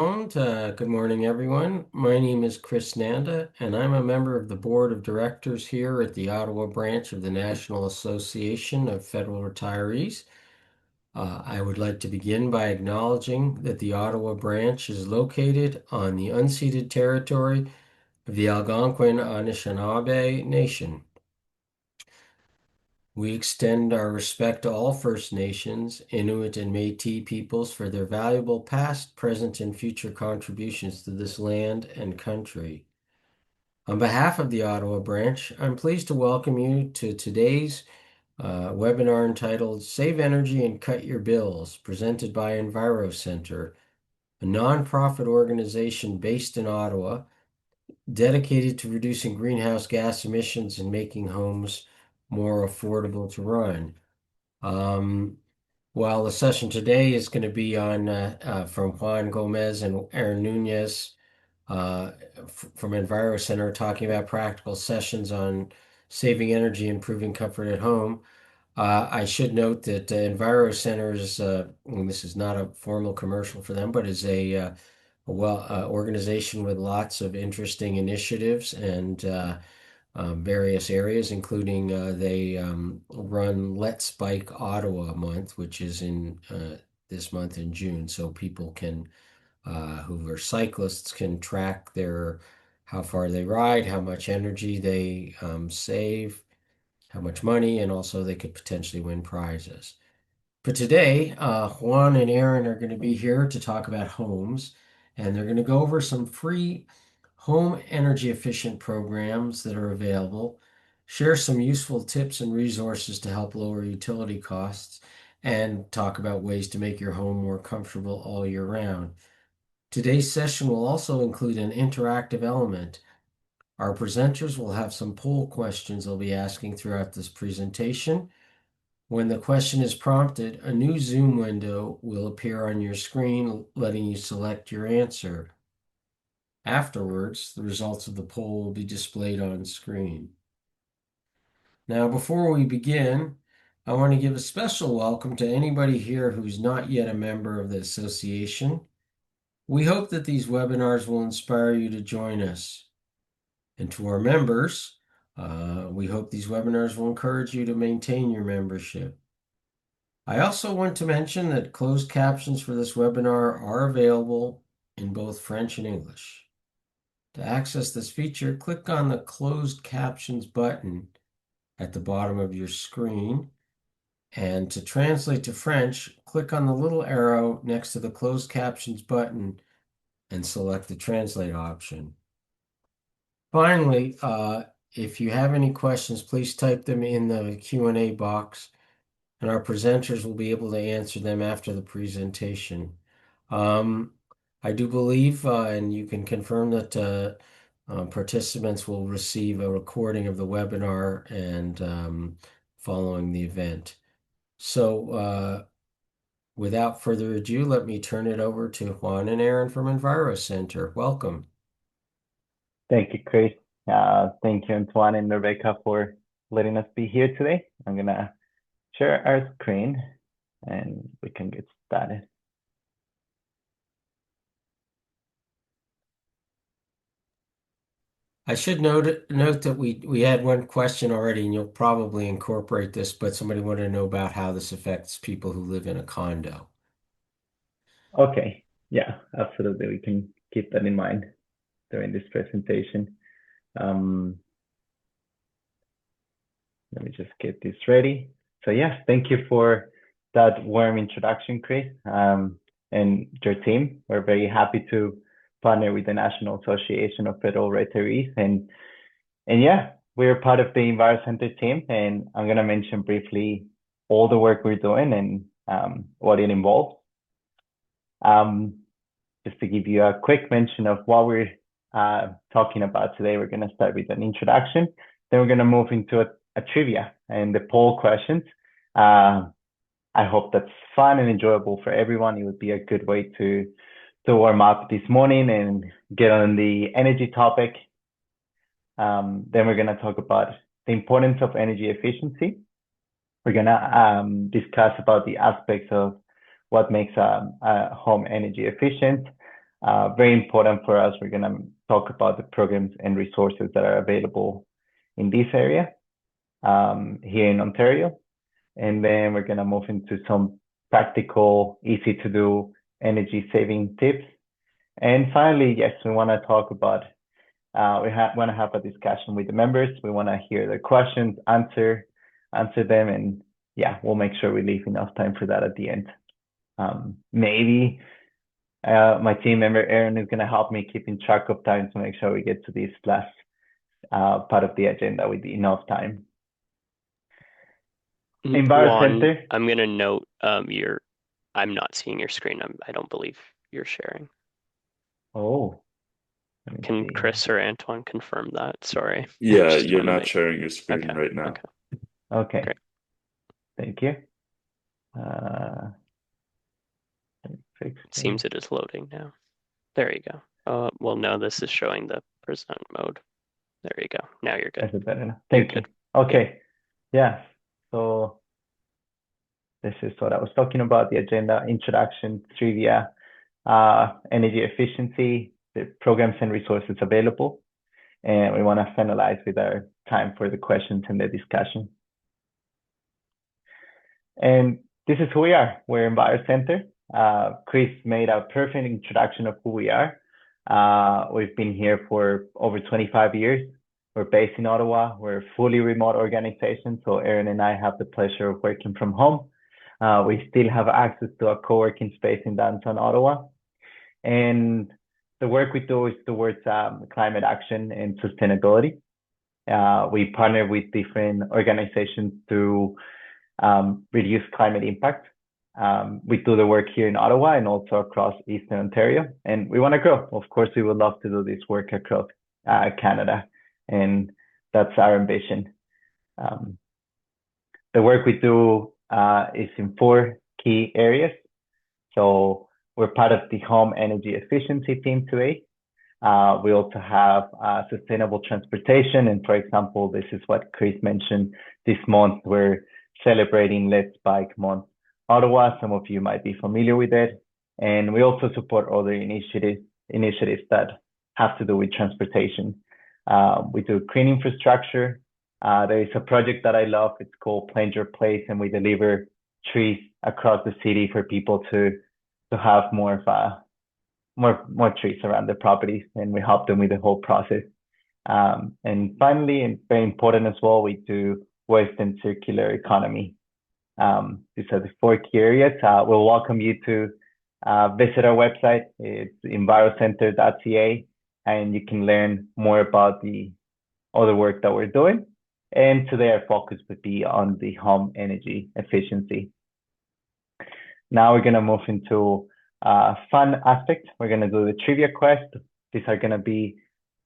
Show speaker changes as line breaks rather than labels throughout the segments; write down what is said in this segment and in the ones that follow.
Good morning, everyone. My name is Chris Nanda, and I'm a member of the Board of Directors here at the Ottawa branch of the National Association of Federal Retirees. I would like to begin by acknowledging that the Ottawa branch is located on the unceded territory of the Algonquin Anishinaabe Nation. We extend our respect to all First Nations, Inuit, and Métis peoples for their valuable past, present, and future contributions to this land and country. On behalf of the Ottawa branch, I'm pleased to welcome you to today's webinar entitled Save Energy and Cut Your Bills, presented by EnviroCentre, a nonprofit organization based in Ottawa dedicated to reducing greenhouse gas emissions and making homes more affordable to run. While the session today is going to be on from Juan Gomez and Aaron Nunez from EnviroCentre, talking about practical sessions on saving energy, improving comfort at home. I should note that EnviroCentre is, and this is not a formal commercial for them, but is a organization with lots of interesting initiatives and various areas, including they run Let's Bike Ottawa month, which is in this month in June. So people can, who are cyclists, can track how far they ride, how much energy they save, how much money, and also they could potentially win prizes. But today, Juan and Aaron are going to be here to talk about homes, and they're going to go over some free home energy efficient programs that are available, share some useful tips and resources to help lower utility costs, and talk about ways to make your home more comfortable all year round. Today's session will also include an interactive element. Our presenters will have some poll questions they'll be asking throughout this presentation. When the question is prompted, a new Zoom window will appear on your screen, letting you select your answer. Afterwards, the results of the poll will be displayed on screen. Now, before we begin, I want to give a special welcome to anybody here who's not yet a member of the association. We hope that these webinars will inspire you to join us. And to our members, we hope these webinars will encourage you to maintain your membership. I also want to mention that closed captions for this webinar are available in both French and English. To access this feature, click on the closed captions button at the bottom of your screen. And to translate to French, click on the little arrow next to the closed captions button and select the translate option. Finally, if you have any questions, please type them in the Q&A box, and our presenters will be able to answer them after the presentation. I do believe, and you can confirm that participants will receive a recording of the webinar and following the event. So without further ado, let me turn it over to Juan and Aaron from EnviroCentre. Welcome.
Thank you, Chris. Thank you, Antoine and Rebecca, for letting us be here today. I'm going to share our screen and we can get started.
I should note that we had one question already, and you'll probably incorporate this, but somebody wanted to know about how this affects people who live in a condo.
Okay, yeah, absolutely. We can keep that in mind during this presentation. Let me just get this ready. So yeah, thank you for that warm introduction, Chris, and your team. We're very happy to partner with the National Association of Federal Retirees, and yeah, we're part of the EnviroCentre team, and I'm going to mention briefly all the work we're doing and what it involves. Just to give you a quick mention of what we're talking about today, we're going to start with an introduction, then we're going to move into a trivia and the poll questions. I hope that's fun and enjoyable for everyone. It would be a good way to warm up this morning and get on the energy topic. Then we're going to talk about the importance of energy efficiency. We're going to discuss about the aspects of what makes a home energy efficient. Very important for us. We're going to talk about the programs and resources that are available in this area here in Ontario. And then we're going to move into some practical, easy to do energy saving tips. And finally, yes, we want to talk about, want to have a discussion with the members. We want to hear their questions, answer them. And yeah, we'll make sure we leave enough time for that at the end. Maybe my team member Aaron is going to help me keeping track of time to make sure we get to this last part of the agenda with enough time.
Juan, I'm going to note I'm not seeing your screen. I don't believe you're sharing.
Oh,
can Chris or Antoine confirm that? Sorry.
Yeah, you're not sharing your screen right now.
Okay. Great. Thank you.
Seems it is loading now. There you go. Well, no, this is showing the present mode. There you go. Now you're good.
That's better now. Thank you. Okay. Yeah. So this is what I was talking about, the agenda, introduction, trivia, energy efficiency, the programs and resources available. And we want to finalize with our time for the questions and the discussion. And this is who we are. We're EnviroCentre. Chris made a perfect introduction of who we are. We've been here for over 25 years. We're based in Ottawa. We're a fully remote organization. So Aaron and I have the pleasure of working from home. We still have access to a co-working space in downtown Ottawa. And the work we do is towards climate action and sustainability. We partner with different organizations to reduce climate impact. We do the work here in Ottawa and also across Eastern Ontario. And we want to grow. Of course, we would love to do this work across Canada. And that's our ambition. The work we do is in 4 key areas. So we're part of the home energy efficiency team today. We also have sustainable transportation. And for example, this is what Chris mentioned this month. We're celebrating Let's Bike Month Ottawa. Some of you might be familiar with it. And we also support other initiatives that have to do with transportation. We do green infrastructure. There is a project that I love. It's called Plant Your Place, and we deliver trees across the city for people to have more trees around their properties, and we help them with the whole process. And finally, and very important as well, we do waste and circular economy. These are the 4 key areas. We'll welcome you to visit our website. It's EnviroCentre.ca, and you can learn more about the other work that we're doing. And today our focus would be on the home energy efficiency. Now we're going to move into a fun aspect. We're going to do the trivia quest. These are going to be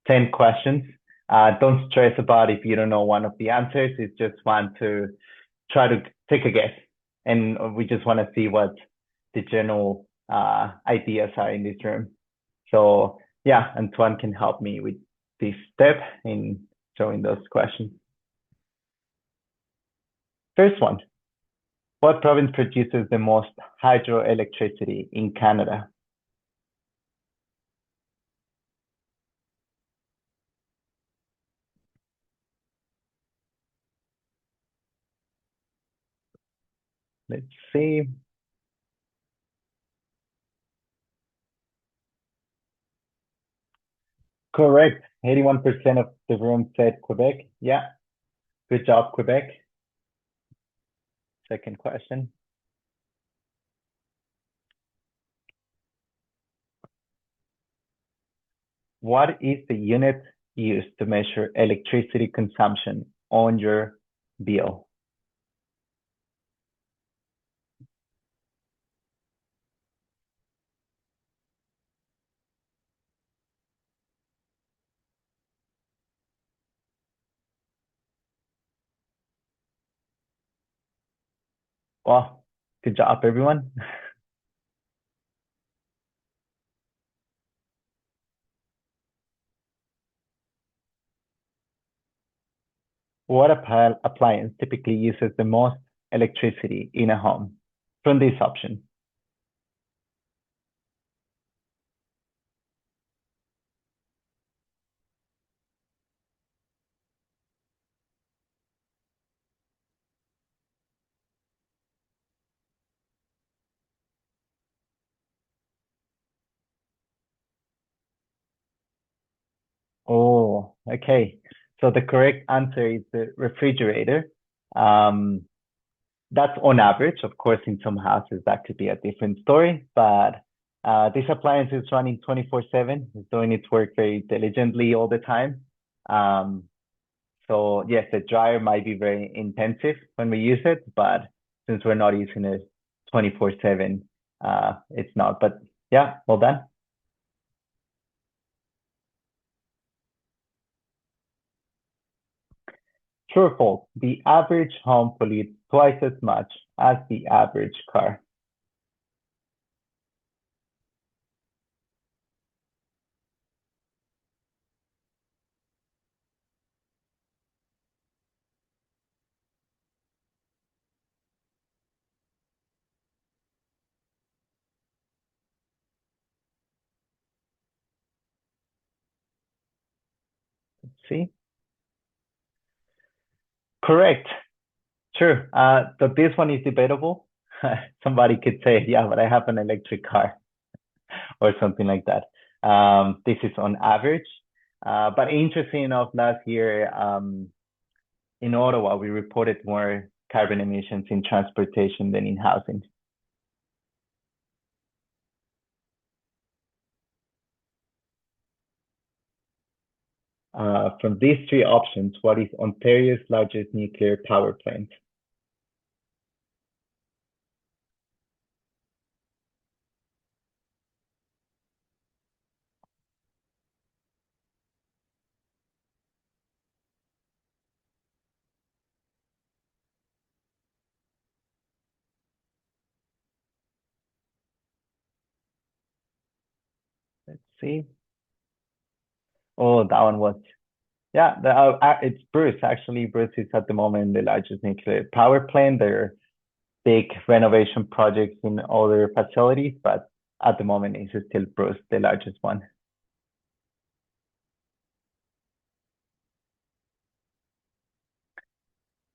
10 questions. Don't stress about if you don't know one of the answers. It's just fun to try to take a guess. And we just want to see what the general ideas are in this room. So yeah, Antoine can help me with this step in showing those questions. First one, what province produces the most hydroelectricity in Canada? Let's see. Correct. 81% of the room said Quebec. Yeah. Good job, Quebec. Second question. What is the unit used to measure electricity consumption on your bill? Well, good job, everyone. What appliance typically uses the most electricity in a home? From this option. Oh, okay. So the correct answer is the refrigerator. Um, that's on average. Of course, in some houses that could be a different story, but this appliance is running 24/7. It's doing its work very diligently all the time. Um, so yes, the dryer might be very intensive when we use it, but since we're not using it 24/7, it's not. But yeah, well done. True or false? The average home pollutes twice as much as the average car. See? Correct. True. But this one is debatable. Somebody could say, yeah, but I have an electric car or something like that. This is on average. But interesting enough, last year in Ottawa, we reported more carbon emissions in transportation than in housing. From these three options, what is Ontario's largest nuclear power plant? Let's see. Oh, that one was, yeah, it's Bruce. Actually, Bruce is at the moment the largest nuclear power plant. There are big renovation projects in other facilities, but at the moment, it's still Bruce, the largest one.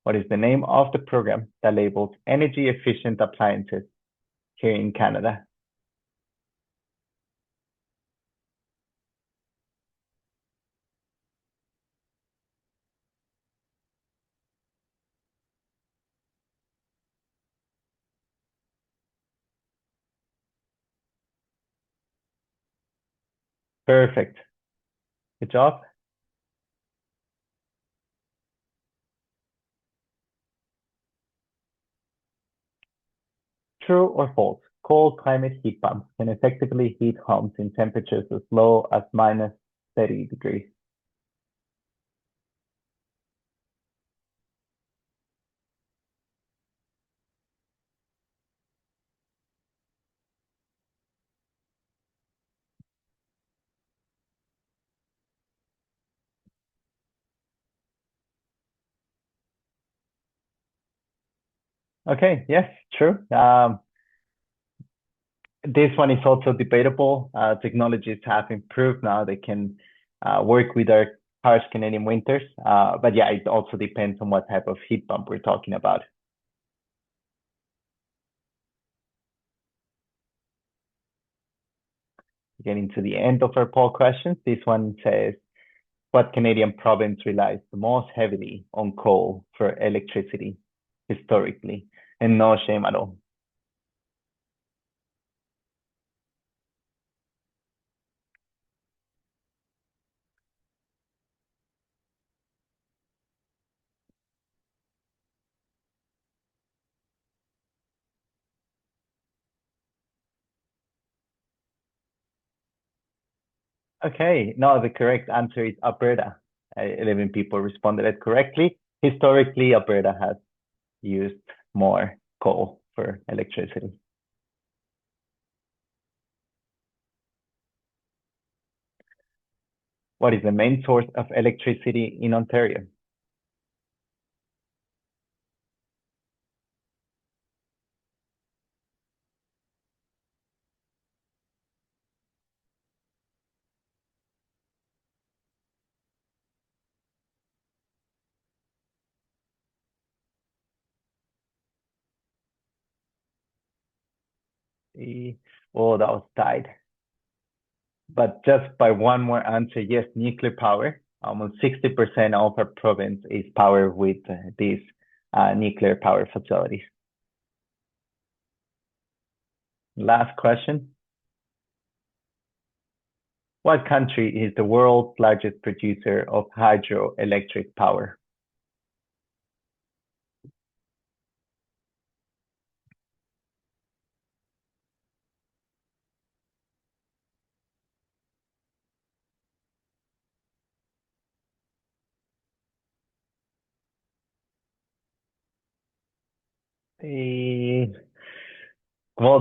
What is the name of the program that labels energy efficient appliances here in Canada? Perfect. Good job. True or false? Cold climate heat pumps can effectively heat homes in temperatures as low as minus 30 degrees. Okay, yes, true. This one is also debatable. Technologies have improved now. They can work with our harsh Canadian winters. But yeah, it also depends on what type of heat pump we're talking about. Getting to the end of our poll questions. This one says, what Canadian province relies the most heavily on coal for electricity historically? And no shame at all. Okay, no, the correct answer is Alberta. 11 people responded it correctly. Historically, Alberta has used more coal for electricity. What is the main source of electricity in Ontario? The, oh, that was tied. But just by one more answer, yes, nuclear power. Almost 60% of our province is powered with these nuclear power facilities. Last question. What country is the world's largest producer of hydroelectric power? Well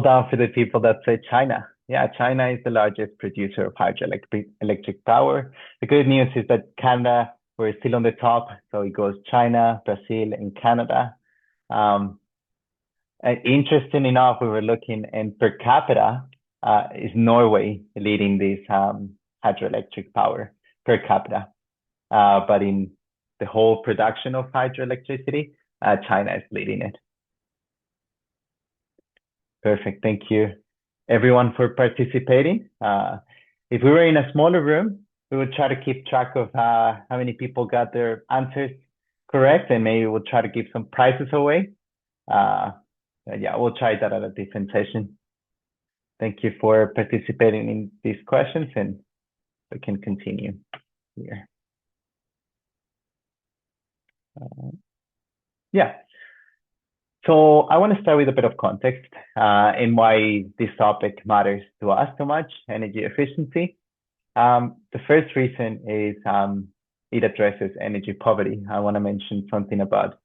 done for the people that say China. Yeah, China is the largest producer of hydroelectric power. The good news is that Canada, we're still on the top. So it goes China, Brazil, and Canada. Interesting enough, we were looking, and per capita is Norway leading this hydroelectric power per capita. But in the whole production of hydroelectricity, China is leading it. Perfect. Thank you, everyone, for participating. If we were in a smaller room, we would try to keep track of how many people got their answers correct, and maybe we'll try to give some prizes away. Yeah, we'll try that at a different session. Thank you for participating in these questions, and we can continue here. Yeah. So I want to start with a bit of context and why this topic matters to us so much, energy efficiency. The first reason is it addresses energy poverty. I want to mention something about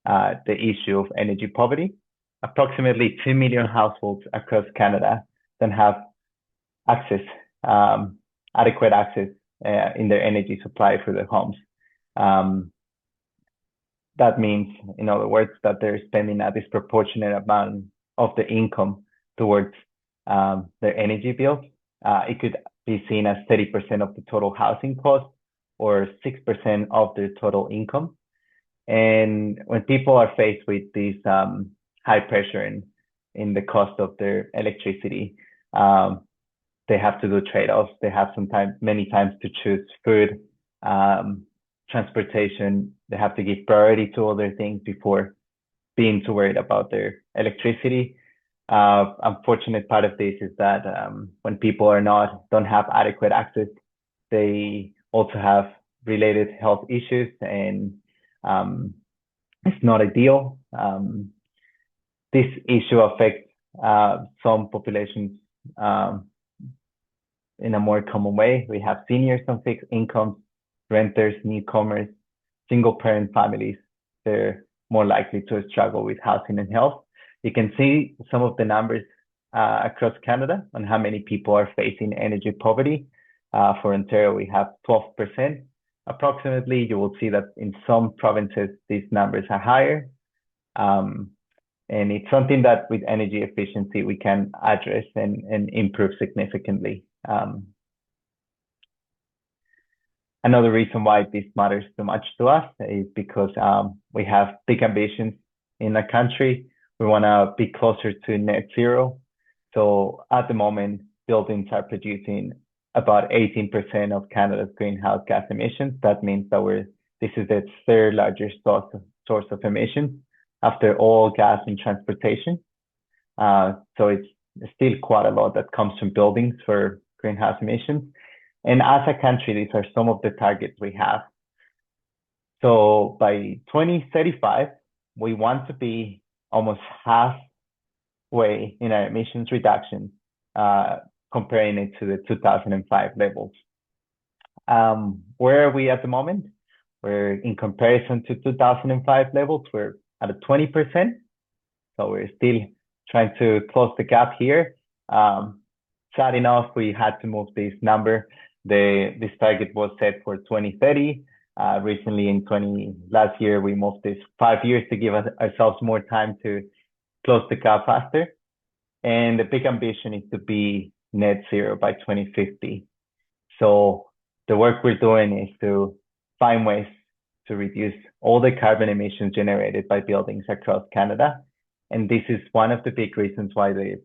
the issue of energy poverty. Approximately 2 million households across Canada don't have access, adequate access in their energy supply for their homes. That means, in other words, that they're spending a disproportionate amount of the income towards their energy bills. It could be seen as 30% of the total housing cost or 6% of their total income. And when people are faced with this high pressure in the cost of their electricity, they have to do trade-offs. They have many times to choose food, transportation. They have to give priority to other things before being too worried about their electricity. Unfortunate part of this is that when people don't have adequate access, they also have related health issues, and it's not ideal. This issue affects some populations in a more common way. We have seniors on fixed incomes, renters, newcomers, single parent families. They're more likely to struggle with housing and health. You can see some of the numbers across Canada on how many people are facing energy poverty. For Ontario, we have 12%. Approximately, you will see that in some provinces, these numbers are higher. And it's something that with energy efficiency, we can address and improve significantly. Another reason why this matters so much to us is because we have big ambitions in the country. We want to be closer to net zero. So at the moment, buildings are producing about 18% of Canada's greenhouse gas emissions. That means that this is the third largest source of emissions after oil, gas, and transportation. So it's still quite a lot that comes from buildings for greenhouse emissions. And as a country, these are some of the targets we have. So by 2035, we want to be almost halfway in our emissions reduction, comparing it to the 2005 levels. Where are we at the moment? We're in comparison to 2005 levels, we're at a 20%. So we're still trying to close the gap here. Sad enough, we had to move this number. This target was set for 2030. Recently, last year, we moved this 5 years to give ourselves more time to close the gap faster. And the big ambition is to be net zero by 2050. So the work we're doing is to find ways to reduce all the carbon emissions generated by buildings across Canada. And this is one of the big reasons why the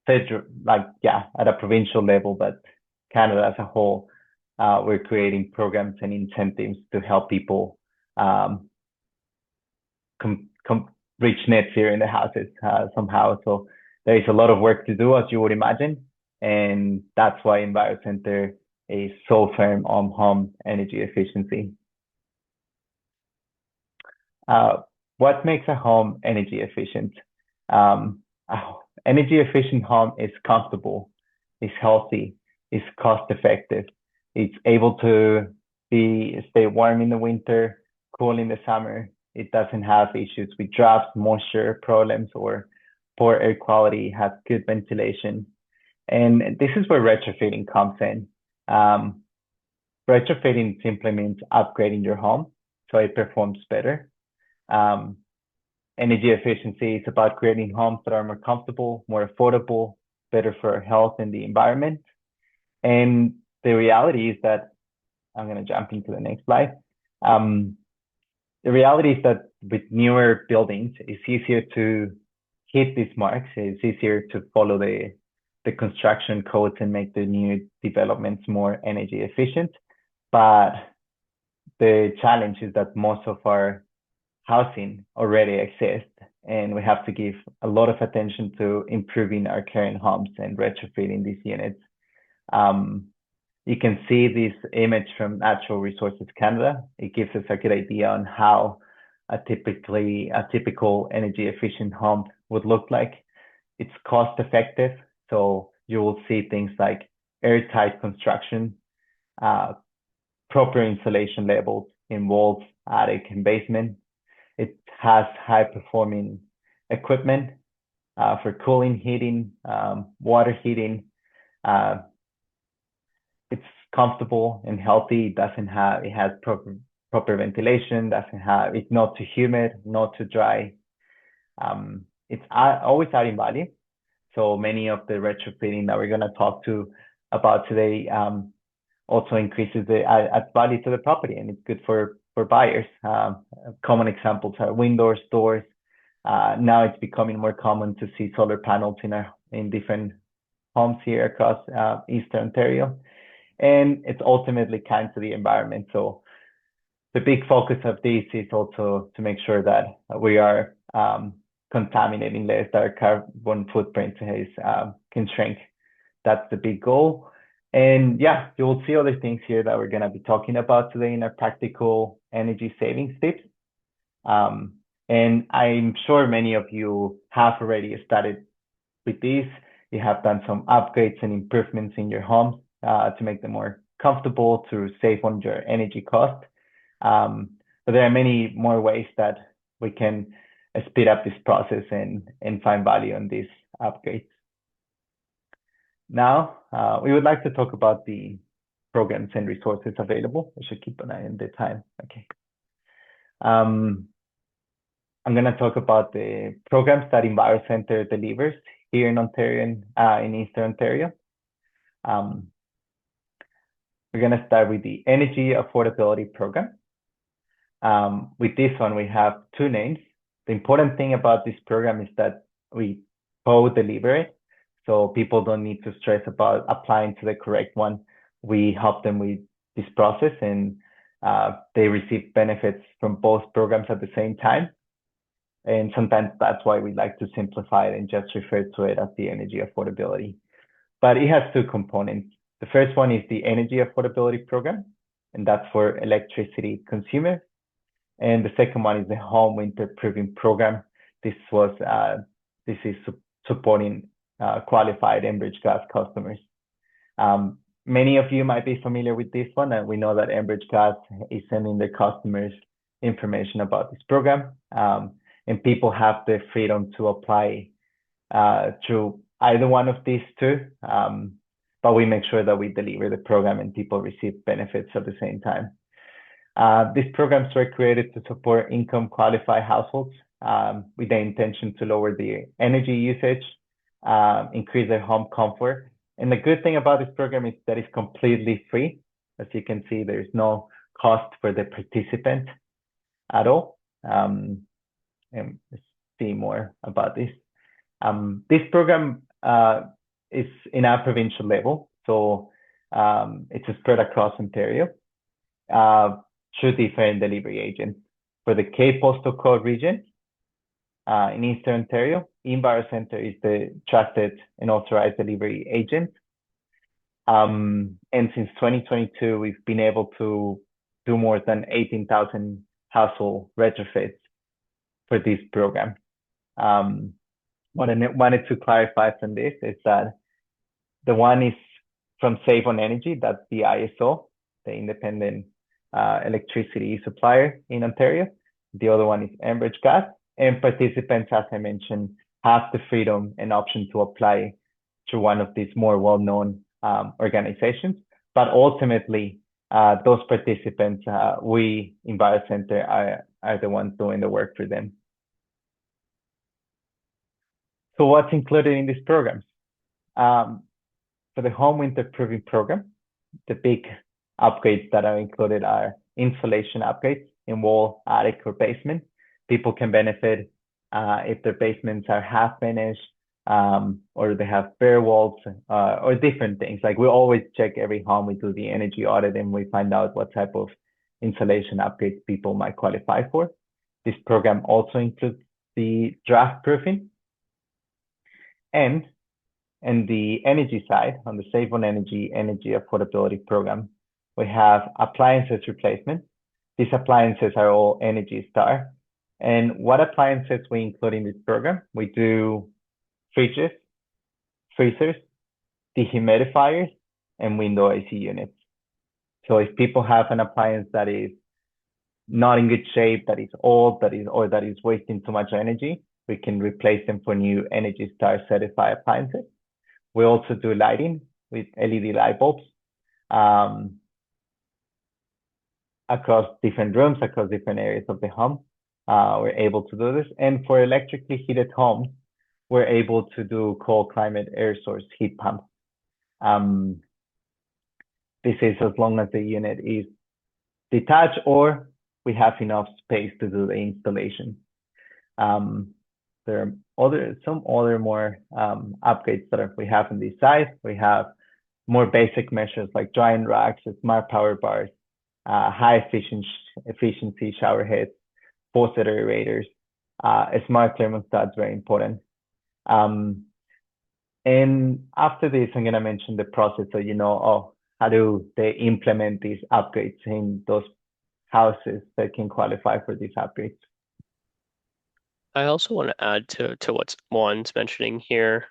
federal, at a provincial level, but Canada as a whole, we're creating programs and incentives to help people reach net zero in the houses somehow. So there is a lot of work to do, as you would imagine, and that's why EnviroCentre is so firm on home energy efficiency. What makes a home energy efficient? Energy efficient home is comfortable, is healthy, is cost effective. It's able to stay warm in the winter, cool in the summer. It doesn't have issues with drafts, moisture problems, or poor air quality. It has good ventilation. And this is where retrofitting comes in. Retrofitting simply means upgrading your home so it performs better. Energy efficiency is about creating homes that are more comfortable, more affordable, better for our health and the environment. And the reality is that, I'm going to jump into the next slide. The reality is that with newer buildings, it's easier to hit these marks. It's easier to follow the construction codes and make the new developments more energy efficient. But the challenge is that most of our housing already exists, and we have to give a lot of attention to improving our current homes and retrofitting these units. You can see this image from Natural Resources Canada. It gives us a good idea on how a typical energy efficient home would look like. It's cost effective, so you will see things like airtight construction, proper insulation levels in walls, attic, and basement. It has high performing equipment for cooling, heating, water heating. It's comfortable and healthy. It has proper ventilation. It's not too humid, not too dry. It's always adding value. So many of the retrofitting that we're going to talk about today also increases the add value to the property, and it's good for buyers. Common examples are windows, doors. Now it's becoming more common to see solar panels in different homes here across Eastern Ontario, and it's ultimately kind to the environment. So the big focus of this is also to make sure that we are contaminating less, that our carbon footprint can shrink. That's the big goal. And yeah, you will see other things here that we're going to be talking about today in our practical energy savings tips. And I'm sure many of you have already started with this. You have done some upgrades and improvements in your homes to make them more comfortable, to save on your energy cost. But there are many more ways that we can speed up this process and find value on these upgrades. Now, we would like to talk about the programs and resources available. I should keep an eye on the time. Okay. I'm going to talk about the programs that EnviroCentre delivers here in Ontario and in Eastern Ontario. We're going to start with the Energy Affordability Program. With this one, we have two names. The important thing about this program is that we co-deliver it, so people don't need to stress about applying to the correct one. We help them with this process, and they receive benefits from both programs at the same time. And sometimes that's why we like to simplify it and just refer to it as the Energy Affordability. But it has two components. The first one is the Energy Affordability Program, and that's for electricity consumers. And the second one is the Home Winterproofing Program. This is supporting qualified Enbridge gas customers. Many of you might be familiar with this one, and we know that Enbridge Gas is sending their customers information about this program, and people have the freedom to apply through either one of these two, but we make sure that we deliver the program and people receive benefits at the same time. These programs were created to support income qualified households with the intention to lower the energy usage, increase their home comfort. And the good thing about this program is that it's completely free. As you can see, there's no cost for the participant at all. And let's see more about this. This program is in our provincial level. So It's spread across Ontario through different delivery agents. For the K postal code region in Eastern Ontario, EnviroCentre is the trusted and authorized delivery agent. And since 2022, we've been able to do more than 18,000 household retrofits for this program. What I wanted to clarify from this is that the one is from Save on Energy, that's the ISO, the independent electricity supplier in Ontario. The other one is Enbridge Gas, and participants, as I mentioned, have the freedom and option to apply to one of these more well-known organizations. But ultimately, those participants, we, EnviroCentre, are the ones doing the work for them. So what's included in these programs? For the home winterproofing program, the big upgrades that are included are insulation upgrades in wall, attic, or basement. People can benefit if their basements are half finished, or they have bare walls, or different things. Like we always check every home, we do the energy audit, and we find out what type of insulation upgrades people might qualify for. This program also includes the draft proofing. And the energy side, on the Save on Energy Affordability Program, we have appliances replacement. These appliances are all Energy Star. And what appliances we include in this program? We do fridges, freezers, dehumidifiers, and window AC units. So if people have an appliance that is not in good shape, that is old, or that is wasting too much energy, we can replace them for new Energy Star certified appliances. We also do lighting with LED light bulbs across different rooms, across different areas of the home. We're able to do this. And for electrically heated homes, we're able to do cold climate air source heat pumps. This is as long as the unit is detached or we have enough space to do the installation. There are some other more upgrades that we have on this side. We have more basic measures like drying racks, smart power bars, high efficiency shower heads, faucet aerators, smart thermostats, very important. And after this, I'm going to mention the process so you know, how do they implement these upgrades in those houses that can qualify for these upgrades.
I also want to add to what Juan's mentioning here,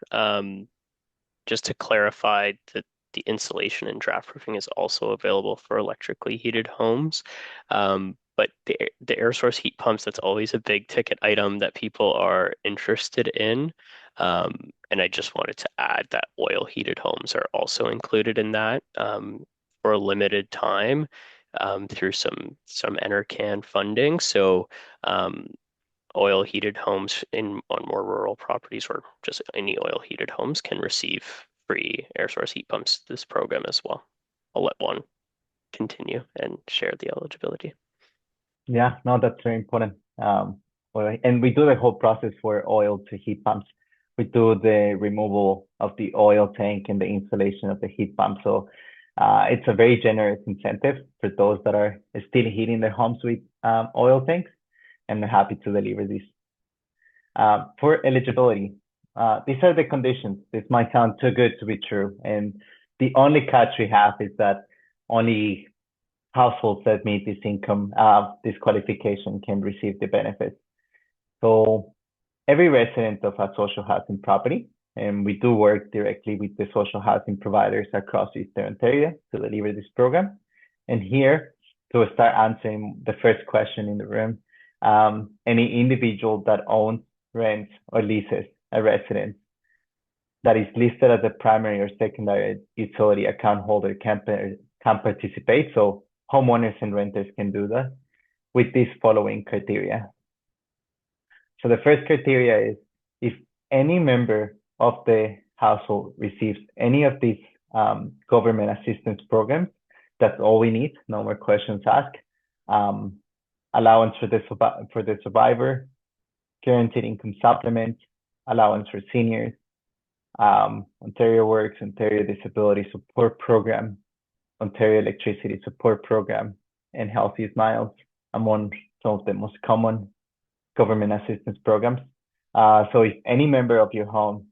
just to clarify that the insulation and draft proofing is also available for electrically heated homes. But the air source heat pumps, that's always a big ticket item that people are interested in. And I just wanted to add that oil heated homes are also included in that for a limited time through some NRCan funding. So oil heated homes on more rural properties or just any oil heated homes can receive free air source heat pumps this program as well. I'll let Juan continue and share the eligibility.
Yeah, no, that's very important. And we do the whole process for oil to heat pumps. We do the removal of the oil tank and the installation of the heat pump. So it's a very generous incentive for those that are still heating their homes with oil tanks, and they're happy to deliver this. For eligibility, these are the conditions. This might sound too good to be true. And the only catch we have is that only households that meet this income, this qualification can receive the benefits. So every resident of a social housing property, and we do work directly with the social housing providers across Eastern Ontario to deliver this program. And here, to start answering the first question in the room, any individual that owns, rents, or leases a residence that is listed as a primary or secondary utility account holder can participate. So homeowners and renters can do that with these following criteria. So the first criteria is if any member of the household receives any of these government assistance programs, that's all we need, no more questions asked. Allowance for the survivor, guaranteed income supplement, allowance for seniors, Ontario Works, Ontario Disability Support Program, Ontario Electricity Support Program and Healthy Smiles, among some of the most common government assistance programs. So if any member of your home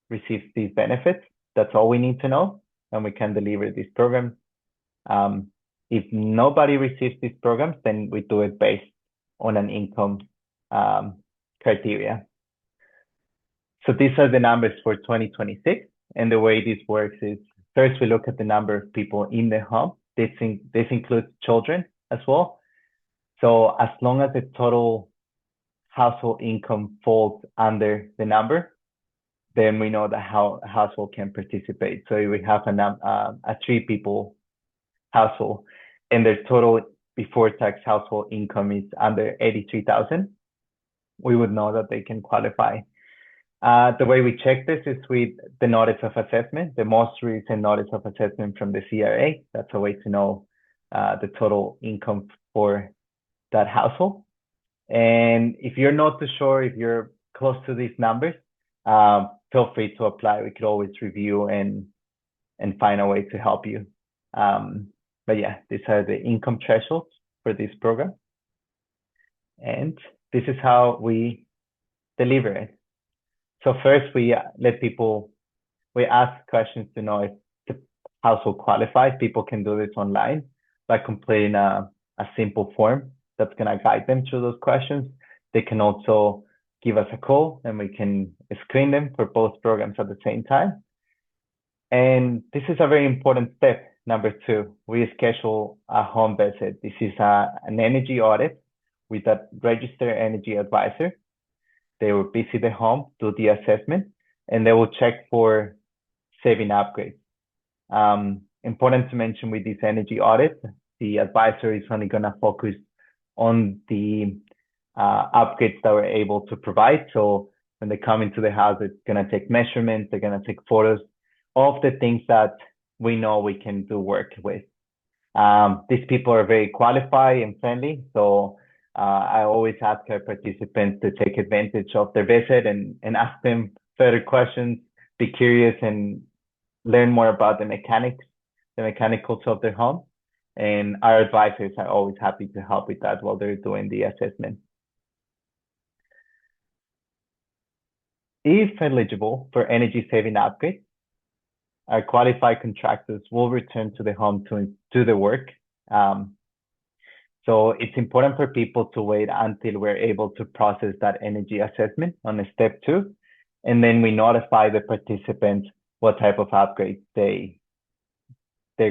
receives these benefits, that's all we need to know, and we can deliver these programs. If nobody receives these programs, then we do it based on an income criteria. So these are the numbers for 2026. And the way this works is first we look at the number of people in the home. This includes children as well. So as long as the total household income falls under the number, then we know that how household can participate. So if we have a 3-people household and their total before tax household income is under 83,000, we would know that they can qualify. The way we check this is with the notice of assessment, the most recent notice of assessment from the CRA. That's a way to know the total income for that household. And if you're not too sure, if you're close to these numbers, feel free to apply. We could always review and find a way to help you. But yeah, these are the income thresholds for this program. And this is how we deliver it. So first we ask questions to know if the household qualifies. People can do this online by completing a simple form that's going to guide them through those questions. They can also give us a call and we can screen them for both programs at the same time. And this is a very important step. Number 2, we schedule a home visit. This is an energy audit with a registered energy advisor. They will visit the home, do the assessment, and they will check for saving upgrades. Important to mention with this energy audit, the advisor is only going to focus on the upgrades that we're able to provide. So when they come into the house, it's going to take measurements, they're going to take photos of the things that we know we can do work with. These people are very qualified and friendly, so I always ask our participants to take advantage of their visit and ask them further questions, be curious and learn more about the mechanicals of their home. And our advisors are always happy to help with that while they're doing the assessment. If eligible for energy saving upgrades, our qualified contractors will return to the home to do the work. So it's important for people to wait until we're able to process that energy assessment on step 2. And then we notify the participants what type of upgrades they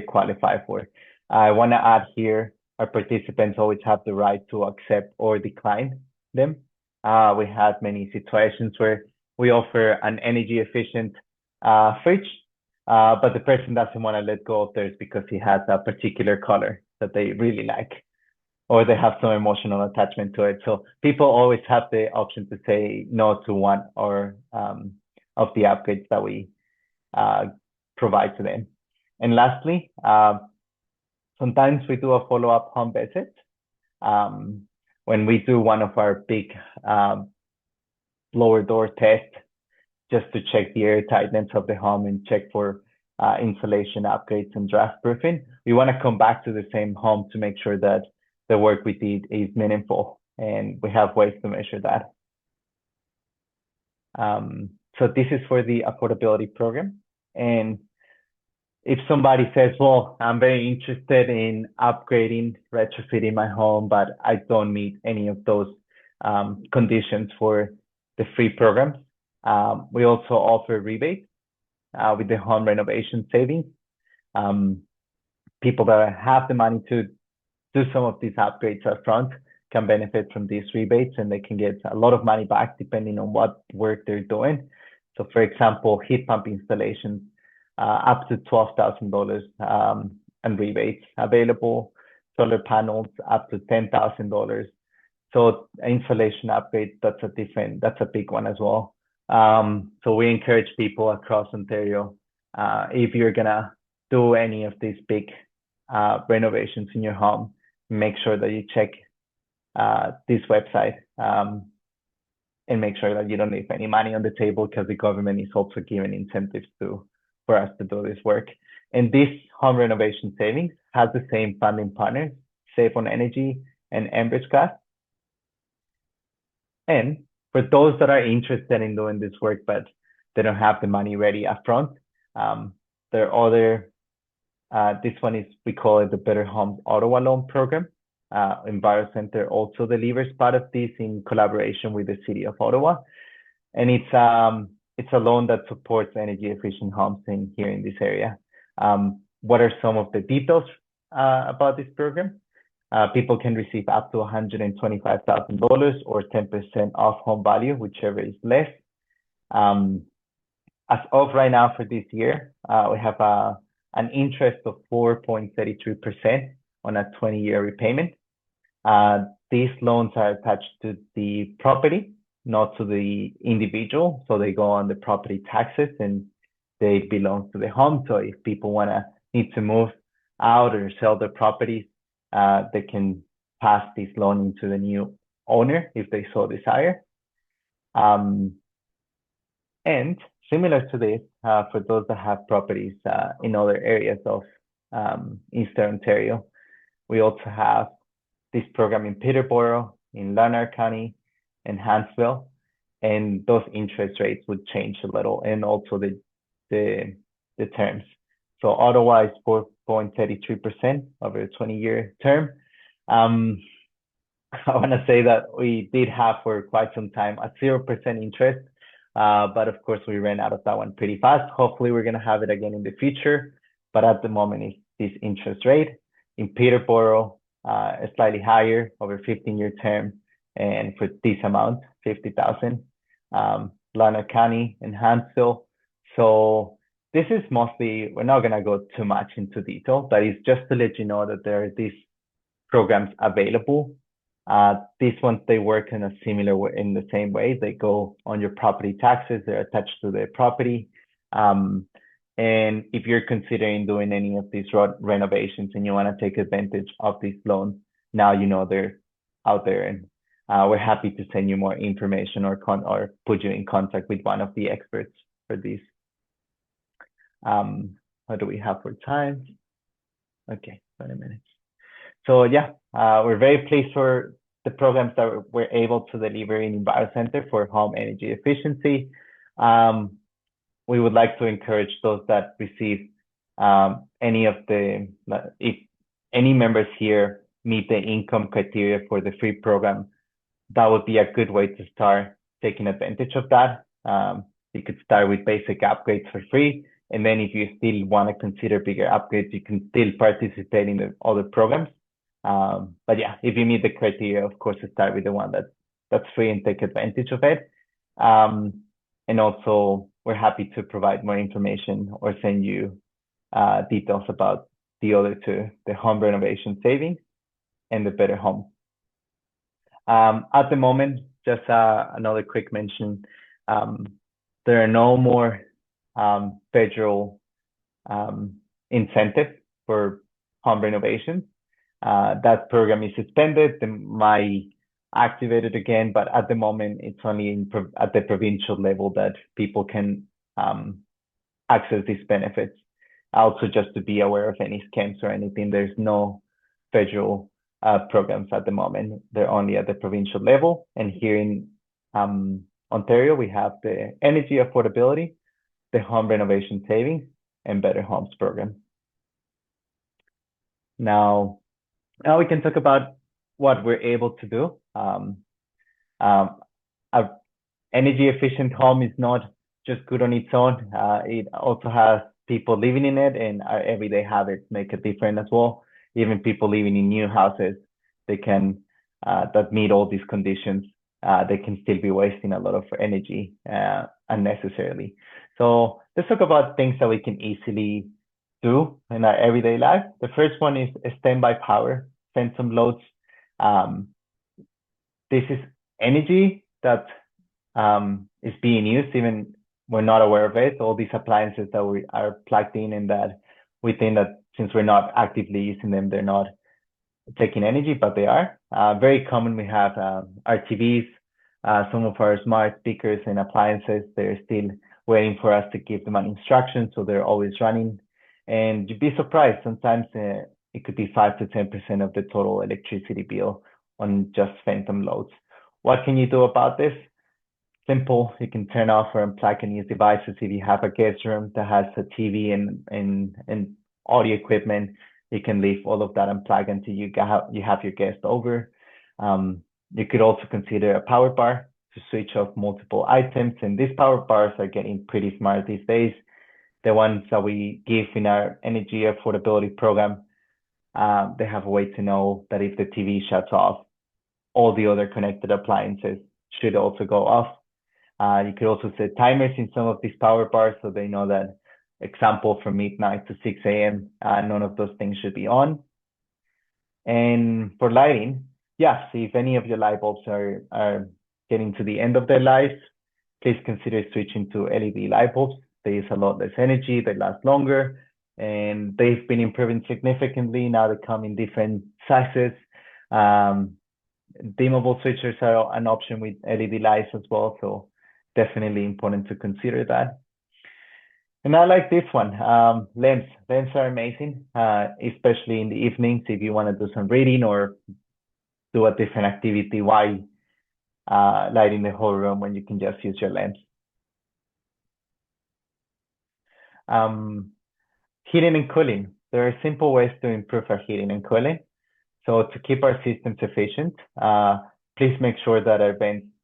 qualify for. I want to add here, our participants always have the right to accept or decline them. We had many situations where we offer an energy efficient fridge, but the person doesn't want to let go of theirs because he has a particular color that they really like, or they have some emotional attachment to it. So people always have the option to say no to one or of the upgrades that we provide to them. And lastly, sometimes we do a follow-up home visit. When we do one of our big blower door tests, just to check the air tightness of the home and check for insulation upgrades and draft proofing, we want to come back to the same home to make sure that the work we did is meaningful, and we have ways to measure that. So this is for the affordability program. And if somebody says, well, I'm very interested in upgrading, retrofitting my home, but I don't meet any of those conditions for the free programs, we also offer rebates with the home renovation savings. People that have the money to do some of these upgrades up front can benefit from these rebates, and they can get a lot of money back depending on what work they're doing. So for example, heat pump installations, up to $12,000 and rebates available. Solar panels up to $10,000. So installation upgrade, that's a big one as well. So we encourage people across Ontario, if you're gonna do any of these big renovations in your home, make sure that you check this website and make sure that you don't leave any money on the table, because the government is also giving incentives to for us to do this work. And this home renovation savings has the same funding partners, Save on Energy and Enbridge Gas. And for those that are interested in doing this work, but they don't have the money ready upfront, there are other, this one is, we call it the Better Homes Ottawa Loan Program. EnviroCentre also delivers part of this in collaboration with the City of Ottawa. And it's a loan that supports energy efficient homes here in this area. What are some of the details about this program? People can receive up to $125,000 or 10% off home value, whichever is less. As of right now for this year, we have an interest of 4.33% on a 20-year repayment. These loans are attached to the property, not to the individual. So they go on the property taxes and they belong to the home. So if people need to move out or sell their properties, they can pass this loan into the new owner if they so desire. And similar to this, for those that have properties in other areas of Eastern Ontario, we also have this program in Peterborough, in Lanark County, and Huntsville, and those interest rates would change a little, and also the terms. So Ottawa is 4.33% over a 20-year term. I want to say that we did have for quite some time a 0% interest, but of course we ran out of that one pretty fast. Hopefully we're going to have it again in the future, but at the moment it's this interest rate. In Peterborough, slightly higher over 15-year term, and for this amount, $50,000. Lanark County and Huntsville. So this is mostly, we're not going to go too much into detail, but it's just to let you know that there are these programs available. These ones, they work in a similar way, in the same way. They go on your property taxes, they're attached to the property. And if you're considering doing any of these renovations and you want to take advantage of these loans, now you know they're out there, and we're happy to send you more information or put you in contact with one of the experts for these. What do we have for time? Okay, 20 minutes. So yeah, we're very pleased for the programs that we're able to deliver in EnviroCentre for home energy efficiency. We would like to encourage those that receive if any members here meet the income criteria for the free program, that would be a good way to start taking advantage of that. You could start with basic upgrades for free. And then if you still want to consider bigger upgrades, you can still participate in the other programs. But yeah, if you meet the criteria, of course, start with the one that's free and take advantage of it. And also, we're happy to provide more information or send you details about the other two, the home renovation savings and the Better Home. At the moment, just another quick mention, there are no more federal incentives for home renovations. That program is suspended. They might activate it again, but at the moment it's only at the provincial level that people can access these benefits. Also, just to be aware of any scams or anything, there's no federal programs at the moment. They're only at the provincial level. And here in Ontario, we have the Energy Affordability, the Home Renovation Savings, and Better Homes Program. Now we can talk about what we're able to do. An energy efficient home is not just good on its own. It also has people living in it, and our everyday habits make a difference as well. Even people living in new houses, they can that meet all these conditions, they can still be wasting a lot of energy unnecessarily. So let's talk about things that we can easily do in our everyday life. The first one is standby power, phantom loads. This is energy that is being used even we're not aware of it. All these appliances that we are plugged in, and that we think that since we're not actively using them, they're not taking energy, but they are. Very common, we have our TVs, some of our smart speakers and appliances, they're still waiting for us to give them an instruction, so they're always running. And you'd be surprised, sometimes it could be 5 to 10% of the total electricity bill on just phantom loads. What can you do about this? Simple, you can turn off or unplug any devices. If you have a guest room that has a TV and audio equipment, you can leave all of that unplugged until you have your guest over. You could also consider a power bar to switch off multiple items, and these power bars are getting pretty smart these days. The ones that we give in our energy affordability program, they have a way to know that if the TV shuts off, all the other connected appliances should also go off. You could also set timers in some of these power bars so they know that, example, from midnight to 6 a.m., none of those things should be on. And for lighting, yeah, so if any of your light bulbs are getting to the end of their lives, please consider switching to LED light bulbs. They use a lot less energy, they last longer, and they've been improving significantly. Now they come in different sizes. Dimmable switches are an option with LED lights as well, so definitely important to consider that. And I like this one. Lamps. Lamps are amazing, especially in the evenings if you want to do some reading or do a different activity while lighting the whole room when you can just use your lamps. Heating and cooling. There are simple ways to improve our heating and cooling. So to keep our systems efficient, please make sure that our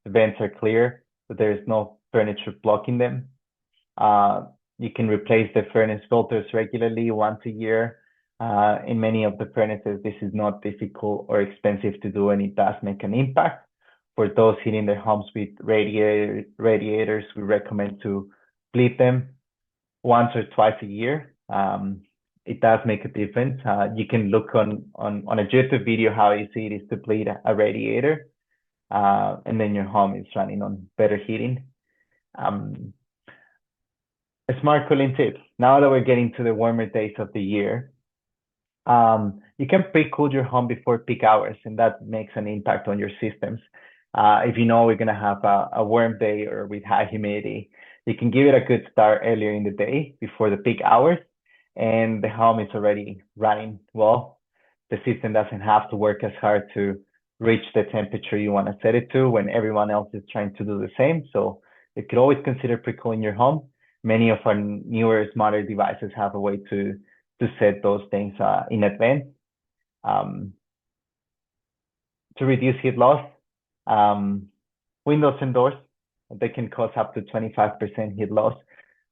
vents are clear, that there is no furniture blocking them. You can replace the furnace filters regularly once a year. In many of the furnaces, this is not difficult or expensive to do, and it does make an impact. For those heating their homes with radiators, we recommend to bleed them once or twice a year. It does make a difference. You can look on a YouTube video how easy it is to bleed a radiator, and then your home is running on better heating. A smart cooling tip. Now that we're getting to the warmer days of the year, you can pre-cool your home before peak hours, and that makes an impact on your systems. If you know we're going to have a warm day or with high humidity, you can give it a good start earlier in the day before the peak hours, and the home is already running well. The system doesn't have to work as hard to reach the temperature you want to set it to when everyone else is trying to do the same. So you could always consider pre-cooling your home. Many of our newer, smarter devices have a way to set those things in advance. To reduce heat loss, windows and doors, they can cause up to 25% heat loss.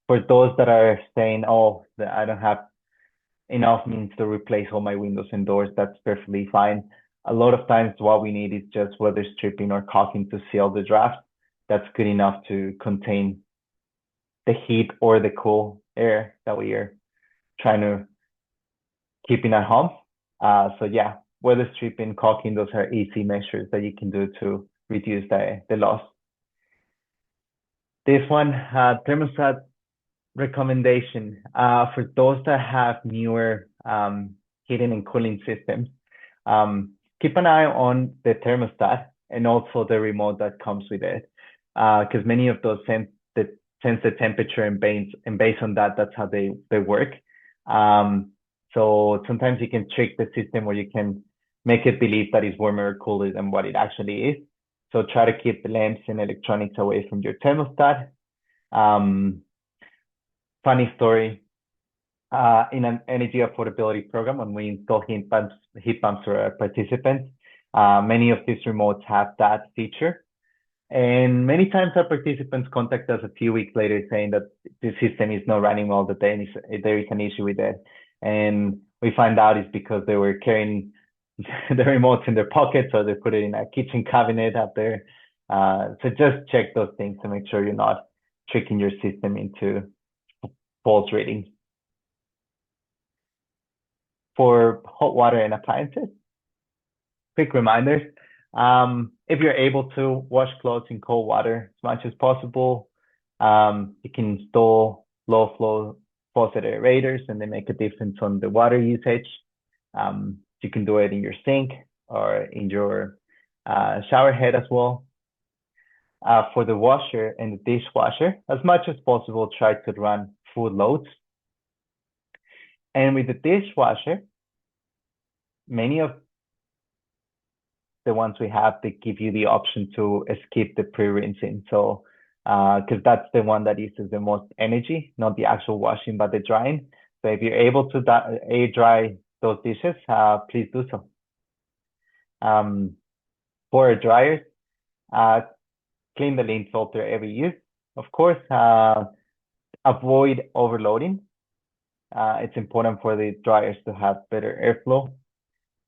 For those that are saying, oh, I don't have enough means to replace all my windows and doors, that's perfectly fine. A lot of times what we need is just weather stripping or caulking to seal the draft. That's good enough to contain the heat or the cool air that we are trying to keep in our home. So yeah, weather stripping, caulking, those are easy measures that you can do to reduce the loss. This one, thermostat recommendation. For those that have newer heating and cooling systems, keep an eye on the thermostat and also the remote that comes with it, because many of those sense the temperature and based on that, that's how they work. So sometimes you can trick the system where you can make it believe that it's warmer or cooler than what it actually is. So try to keep the lamps and electronics away from your thermostat. Funny story, in an energy affordability program, when we install heat pumps for our participants, many of these remotes have that feature. And many times our participants contact us a few weeks later saying that the system is not running well, that there is an issue with it. And we find out it's because they were carrying the remotes in their pockets, or they put it in a kitchen cabinet up there. So just check those things to make sure you're not tricking your system into false readings. For hot water and appliances, quick reminders. If you're able to wash clothes in cold water as much as possible, you can install low flow faucet aerators, and they make a difference on the water usage. You can do it in your sink or in your shower head as well. For the washer and the dishwasher, as much as possible, try to run full loads. And with the dishwasher, many of the ones we have, they give you the option to skip the pre-rinsing. So, because that's the one that uses the most energy, not the actual washing, but the drying. So if you're able to air dry those dishes, please do so. For dryers, clean the lint filter every use. Of course, avoid overloading. It's important for the dryers to have better airflow.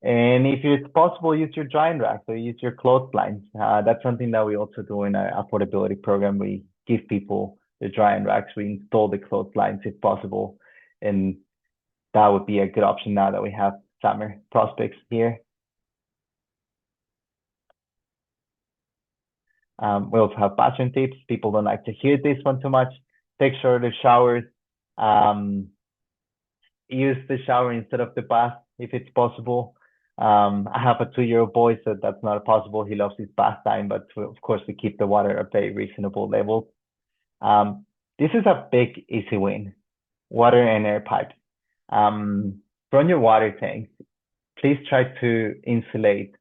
And if it's possible, use your drying rack, so use your clotheslines. That's something that we also do in our affordability program. We give people the drying racks. We install the clotheslines if possible. And that would be a good option now that we have summer prospects here. We also have bathroom tips. People don't like to hear this one too much. Take shorter showers. Use the shower instead of the bath if it's possible. I have a 2-year-old boy, so that's not possible. He loves his bath time, but of course we keep the water at very reasonable levels. This is a big, easy win. Water and air pipes. From your water tanks, please try to insulate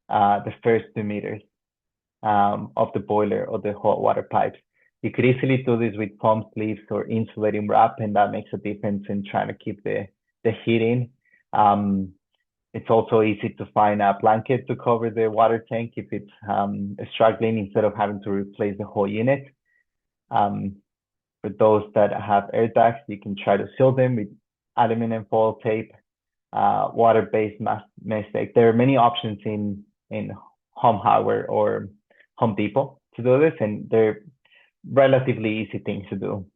the first 2 meters of the boiler or the hot water pipes. You could easily do this with foam sleeves or insulating wrap, and that makes a difference in trying to keep the heat in. It's also easy to find a blanket to cover the water tank if it's struggling, instead of having to replace the whole unit. For those that have air ducts, you can try to seal them with aluminum foil tape, water-based mesh tape. There are many options in Home Hardware or Home Depot to do this, and they're relatively easy things to do.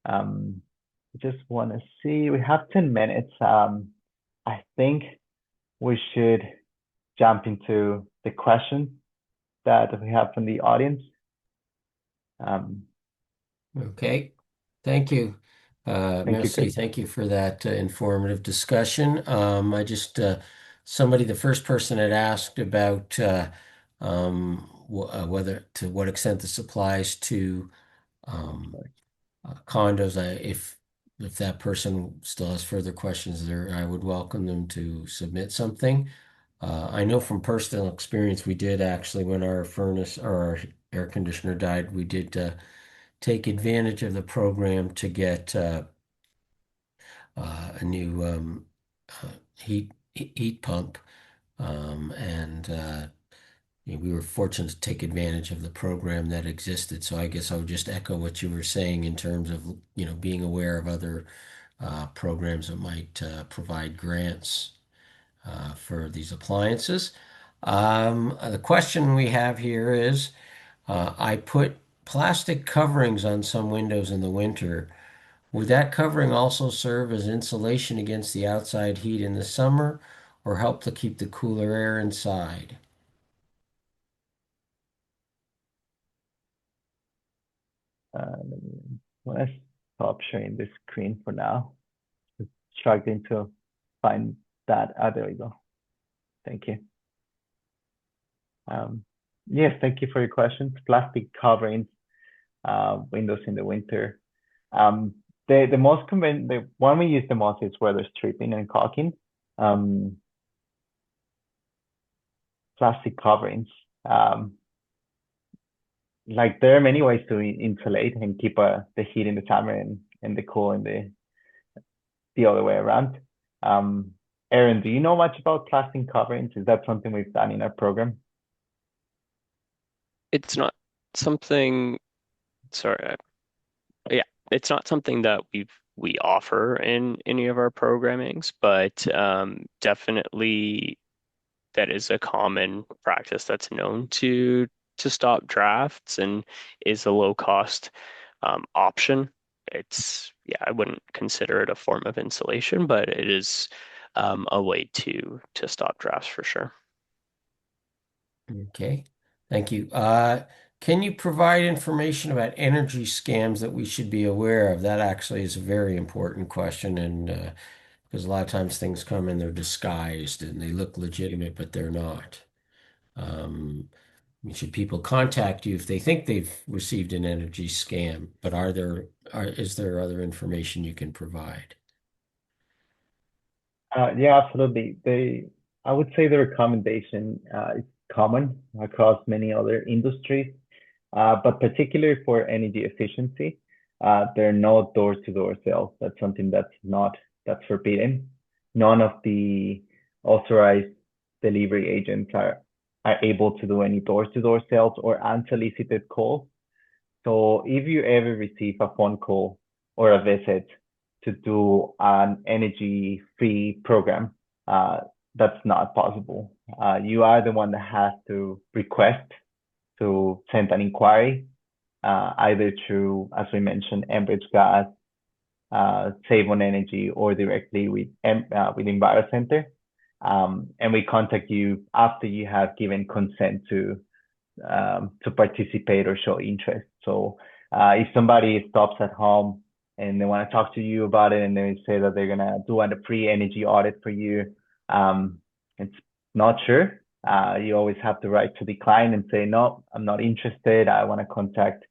I just want to see, we have 10 minutes. I think we should jump into the questions that we have from the audience.
Okay, thank you. Merci, thank you for that informative discussion. I just, the first person had asked about whether, to what extent this applies to condos. If that person still has further questions there, I would welcome them to submit something. I know from personal experience, we did actually, when our furnace or our air conditioner died, we did take advantage of the program to get a new heat pump, and we were fortunate to take advantage of the program that existed. So I guess I would just echo what you were saying in terms of being aware of other programs that might provide grants for these appliances. The question we have here is, I put plastic coverings on some windows in the winter. Would that covering also serve as insulation against the outside heat in the summer, or help to keep the cooler air inside?
Let's stop sharing the screen for now. Struggling to find that. There we go. Thank you. Yes, thank you for your questions. Plastic coverings, windows in the winter. The most common, the one we use the most is weather stripping and caulking. Plastic coverings. Like there are many ways to insulate and keep the heat in the summer and the cool in the other way around. Aaron, do you know much about plastic coverings? Is that something we've done in our program?
It's not something, sorry, yeah, it's not something that we offer in any of our programmings, but definitely that is a common practice that's known to stop drafts and is a low cost option. Yeah, I wouldn't consider it a form of insulation, but it is a way to stop drafts for sure.
Okay, thank you. Can you provide information about energy scams that we should be aware of? That actually is a very important question, and because a lot of times things come and they're disguised and they look legitimate, but they're not. Should people contact you if they think they've received an energy scam? But is there other information you can provide?
Yeah, absolutely. I would say the recommendation is common across many other industries, but particularly for energy efficiency, there are no door-to-door sales. That's something that's forbidden. None of the authorized delivery agents are able to do any door-to-door sales or unsolicited calls. So if you ever receive a phone call or a visit to do an energy-free program, uh, that's not possible. You are the one that has to request to send an inquiry, either through, as we mentioned, Enbridge Gas, Save on Energy, or directly with EnviroCentre. And we contact you after you have given consent to participate or show interest. So if somebody stops at home and they want to talk to you about it and they say that they're gonna do a free energy audit for you, it's not sure. You always have the right to decline and say, no, I'm not interested. I want to contact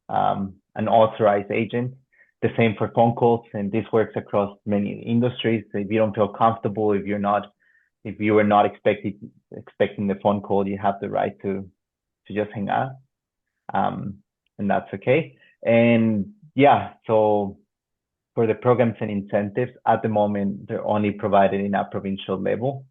an authorized agent. The same for phone calls, and this works across many industries. If you don't feel comfortable, if you were not expecting the phone call, you have the right to just hang out, um, and that's okay. And yeah, so for the programs and incentives, at the moment, they're only provided in a provincial level.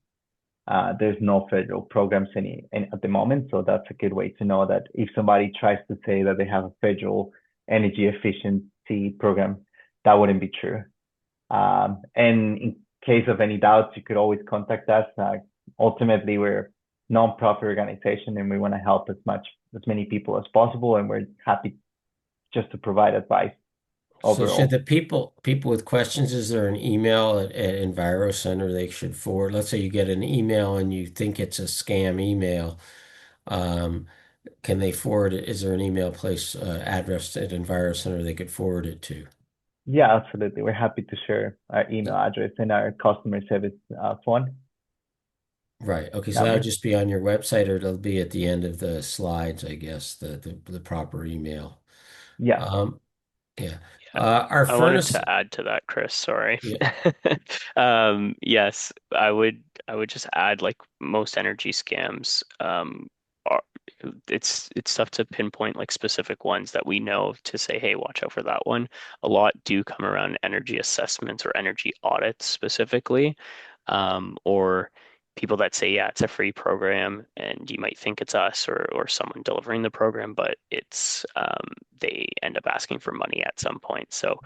There's no federal programs any at the moment, so that's a good way to know that if somebody tries to say that they have a federal energy efficiency program, that wouldn't be true. And in case of any doubts, you could always contact us. Ultimately, we're non-profit organization and we want to help as many people as possible, and we're happy just to provide advice
So should
overall.
the people with questions, is there an email at EnviroCenter they should forward? Let's say you get an email and you think it's a scam email. Um, can they forward it? Is there an email place address at EnviroCenter they could forward it to?
Yeah, absolutely. We're happy to share our email address and our customer service phone
Right. Okay. So that would
number.
just be on your website, or it'll be at the end of the slides, I guess, the proper email.
Yeah.
Um, yeah.
Yeah.
Our
I wanted
furnace.
to add to that, Chris, sorry.
Yeah.
Yes, I would just add like most energy scams are it's tough to pinpoint like specific ones that we know to say, hey, watch out for that one. A lot do come around energy assessments or energy audits specifically, or people that say, yeah, it's a free program, and you might think it's us or someone delivering the program, but it's they end up asking for money at some point. So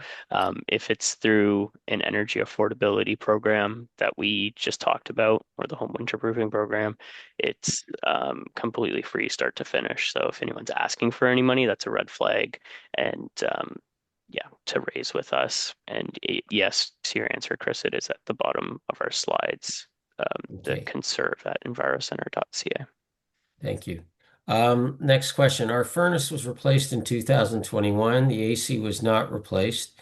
if it's through an energy affordability program that we just talked about, or the home winterproofing program, it's completely free start to finish. So if anyone's asking for any money, that's a red flag. And yeah, to raise with us. And yes, to your answer, Chris, it is at the bottom of our slides, the
Okay.
conserve at envirocenter.ca.
Thank you. Next question. Our furnace was replaced in 2021. The AC was not replaced.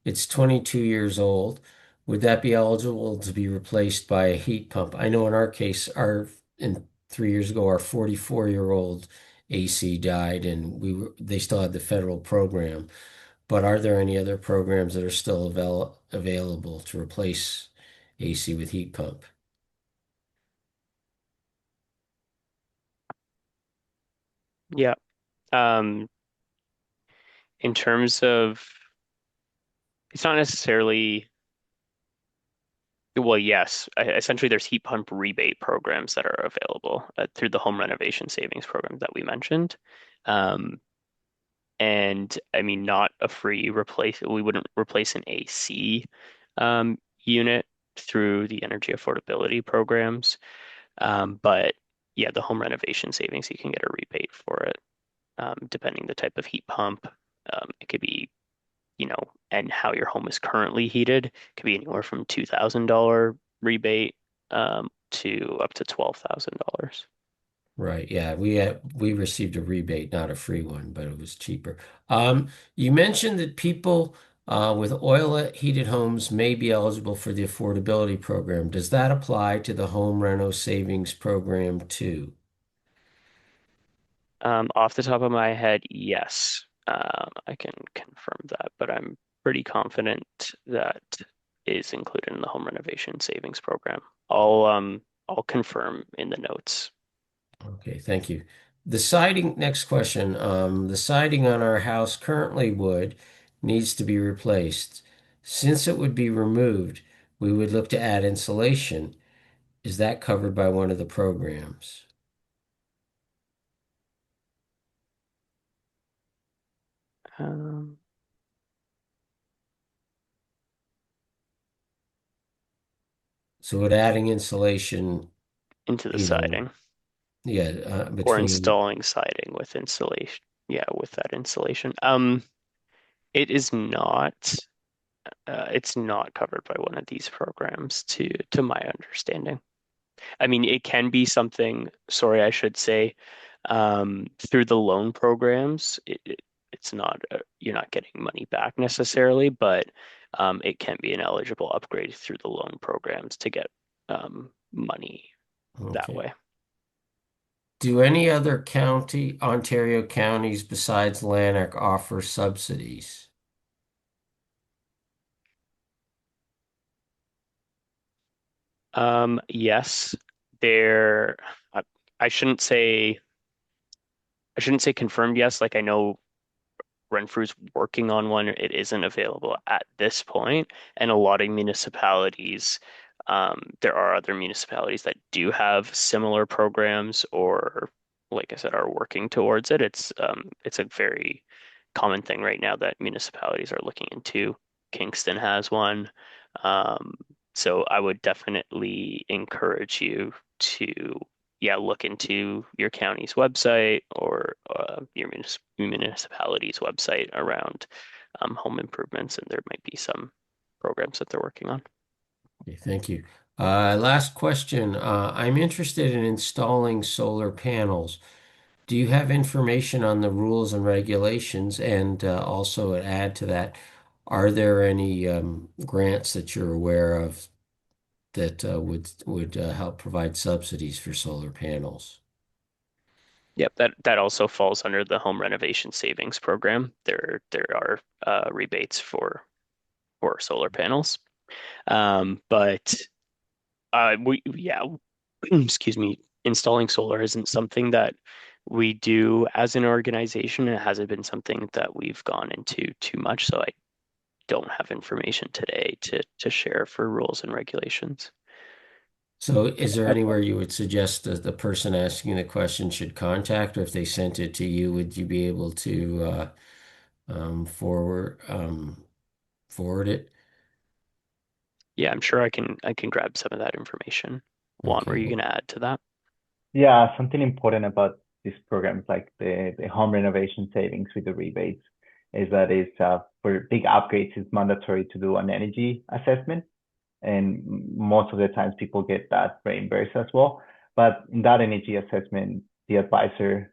It's 22 years old. Would that be eligible to be replaced by a heat pump? I know in our case, in 3 years ago, our 44-year-old AC died, and they still had the federal program. But are there any other programs that are still available to replace AC with heat pump?
Yeah. Um, in terms of, it's not necessarily, well, yes, essentially there's heat pump rebate programs that are available through the home renovation savings program that we mentioned. Um, and I mean, not a free replace, we wouldn't replace an AC unit through the energy affordability programs. But yeah, the home renovation savings, you can get a rebate for it, depending the type of heat pump. It could be, and how your home is currently heated. It could be anywhere from $2,000 rebate to up to $12,000.
Right. Yeah. We received a rebate, not a free one, but it was cheaper. You mentioned that people with oil heated homes may be eligible for the affordability program. Does that apply to the home reno savings program too?
Off the top of my head, yes. I can confirm that, but I'm pretty confident that is included in the home renovation savings program. I'll confirm in the notes.
Okay, thank you. The siding, next question. The siding on our house, currently wood, needs to be replaced. Since it would be removed, we would look to add insulation. Is that covered by one of the programs?
Um,
So with adding insulation,
into the
you know,
siding
yeah,
or
between,
installing siding with insulation. Yeah, with that insulation. It is not. It's not covered by one of these programs, to my understanding. I mean, it can be something, sorry, I should say, through the loan programs, it's not, you're not getting money back necessarily, but it can be an eligible upgrade through the loan programs to get money that
okay.
way.
Do any other Ontario counties besides Lanark offer subsidies?
Yes, there, I, I shouldn't say, I shouldn't say confirmed yes, like I know Renfrew's working on one. It isn't available at this point, and a lot of municipalities, there are other municipalities that do have similar programs, or like I said, are working towards it. It's a very common thing right now that municipalities are looking into. Kingston has one. Um, so I would definitely encourage you to, yeah, look into your county's website or your municipality's website around home improvements, and there might be some programs that they're working on.
Okay, thank you. Last question. I'm interested in installing solar panels. Do you have information on the rules and regulations? And also add to that, are there any grants that you're aware of that would help provide subsidies for solar panels?
Yep, that also falls under the home renovation savings program. There are rebates for solar panels, but we yeah, excuse me, installing solar isn't something that we do as an organization. It hasn't been something that we've gone into too much, so I don't have information today to share for rules and regulations.
So is there anywhere you would suggest that the person asking the question should contact, or if they sent it to you, would you be able to forward it?
Yeah, I'm sure I can grab some of that information. Juan, were
Okay.
you going to add to that?
Yeah, something important about these programs, like the home renovation savings with the rebates, is that it's for big upgrades, it's mandatory to do an energy assessment. And most of the times people get that reimbursed as well. But in that energy assessment, the advisor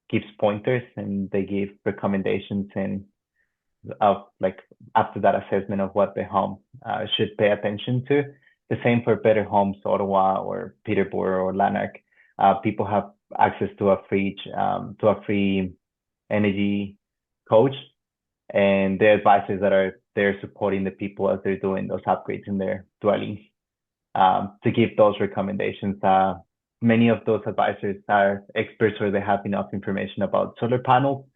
gives pointers and they give recommendations and of like after that assessment of what the home should pay attention to. The same for Better Homes, Ottawa or Peterborough or Lanark. People have access to a free energy coach, and the advisors that are there supporting the people as they're doing those upgrades in their dwellings to give those recommendations. Many of those advisors are experts or they have enough information about solar panels,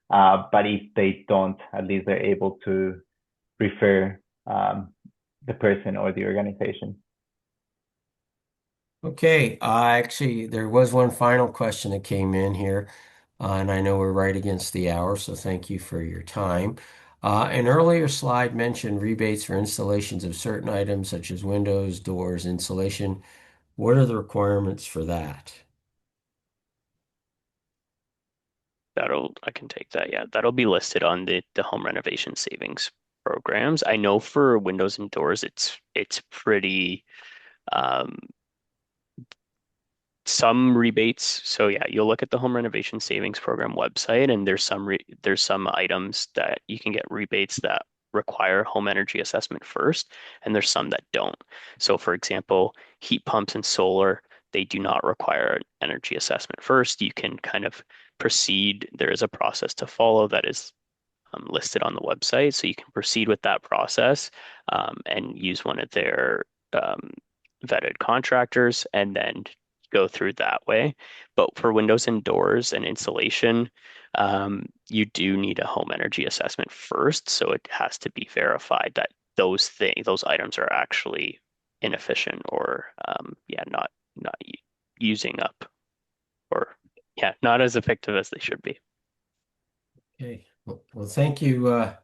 but if they don't, at least they're able to refer the person or the organization.
Okay. Actually, there was one final question that came in here, and I know we're right against the hour, so thank you for your time. An earlier slide mentioned rebates for installations of certain items such as windows, doors, insulation. What are the requirements for that?
I can take that. Yeah, that'll be listed on the home renovation savings programs. I know for windows and doors, it's pretty um, some rebates. So yeah, you'll look at the home renovation savings program website, and there's some items that you can get rebates that require home energy assessment first, and there's some that don't. So for example, heat pumps and solar, they do not require an energy assessment first. You can kind of proceed, there is a process to follow that is listed on the website. So you can proceed with that process and use one of their vetted contractors and then go through that way. But for windows and doors and insulation, you do need a home energy assessment first. So it has to be verified that those items are actually inefficient or not using up or not as effective as they should be.
Okay. Well, thank you. That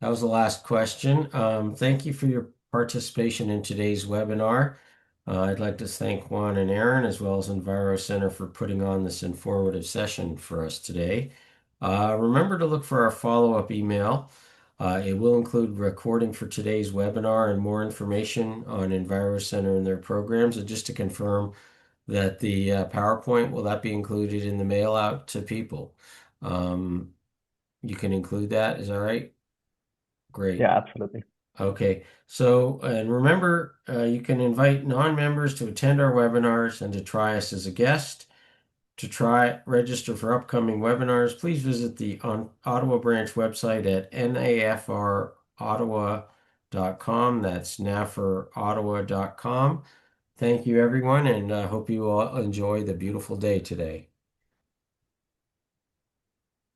was the last question. Thank you for your participation in today's webinar. I'd like to thank Juan and Aaron, as well as EnviroCentre, for putting on this informative session for us today. Remember to look for our follow-up email. It will include recording for today's webinar and more information on EnviroCentre and their programs. And just to confirm that the PowerPoint, will that be included in the mail out to people? You can include that. Is that right? Great.
Yeah, absolutely.
Okay. So, and remember, you can invite non-members to attend our webinars and to try us as a guest. To register for upcoming webinars, please visit the Ottawa branch website at nafrottawa.com. That's nafrottawa.com. Thank you, everyone, and hope you all enjoy the beautiful day today.